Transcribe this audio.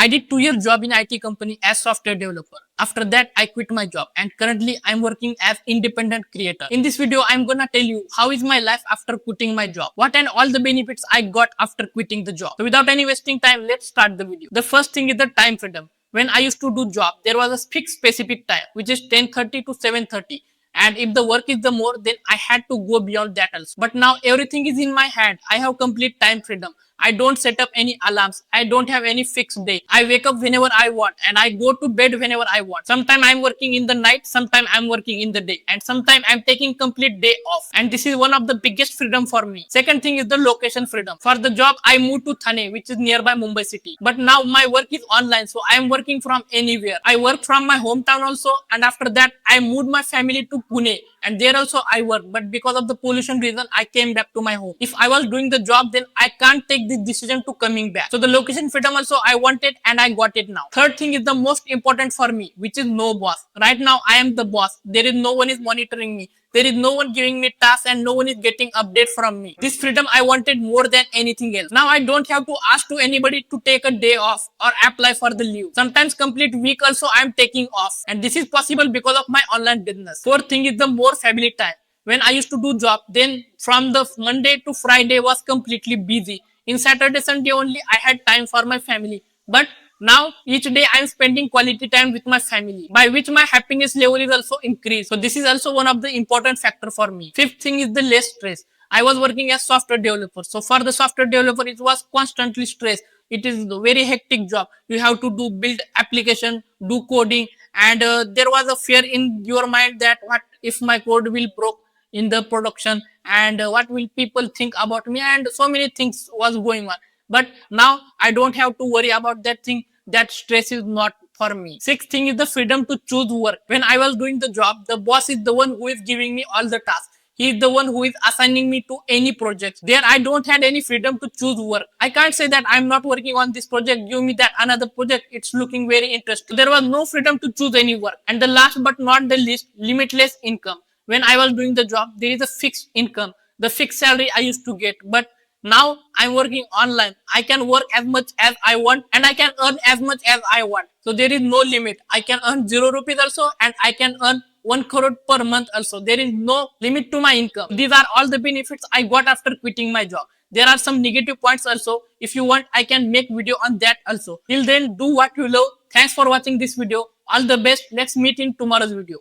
I did 2 years job in IT company as software developer. After that, I quit my job and currently I'm working as independent creator. In this video, I'm gonna tell you how is my life after quitting my job. What and all the benefits I got after quitting the job. So without any wasting time, let's start the video. The first thing is the time freedom. When I used to do job, there was a fixed specific time, which is 10:30 to 7:30. And if the work is the more, then I had to go beyond that also. But now everything is in my hand. I have complete time freedom. I don't set up any alarms. I don't have any fixed day. I wake up whenever I want and I go to bed whenever I want. Sometimes I'm working in the night, sometimes I'm working in the day, and sometimes I'm taking complete day off. And this is one of the biggest freedom for me. Second thing is the location freedom. For the job, I moved to Thane, which is nearby Mumbai city. But now my work is online, so I'm working from anywhere. I work from my hometown also, and after that, I moved my family to Pune, and there also I work. But because of the pollution reason, I came back to my home. If I was doing the job, then I can't take this decision to coming back. So the location freedom also I wanted and I got it now. Third thing is the most important for me, which is no boss. Right now I am the boss. There is no one is monitoring me. There is no one giving me tasks and no one is getting update from me. This freedom I wanted more than anything else. Now I don't have to ask to anybody to take a day off or apply for the leave. Sometimes complete week also I am taking off, and this is possible because of my online business. Fourth thing is the more family time. When I used to do job, then from the Monday to Friday was completely busy. In Saturday, Sunday only I had time for my family. But now each day I am spending quality time with my family, by which my happiness level is also increased. So this is also one of the important factor for me. Fifth thing is the less stress. I was working as software developer. So for the software developer, it was constantly stress. It is a very hectic job. You have to do build application, do coding, and there was a fear in your mind that what if my code will broke in the production, and what will people think about me, and so many things was going on. But now I don't have to worry about that thing. That stress is not for me. Sixth thing is the freedom to choose work. When I was doing the job, the boss is the one who is giving me all the tasks. He is the one who is assigning me to any projects. There I don't had any freedom to choose work. I can't say that I'm not working on this project, give me that another project, it's looking very interesting. There was no freedom to choose any work. And the last but not the least, limitless income. When I was doing the job, there is a fixed income, the fixed salary I used to get. But now I'm working online. I can work as much as I want and I can earn as much as I want. So there is no limit. I can earn 0 rupees also and I can earn 1 crore per month also. There is no limit to my income. These are all the benefits I got after quitting my job. There are some negative points also. If you want, I can make video on that also. Till then, do what you love. Thanks for watching this video. All the best. Let's meet in tomorrow's video.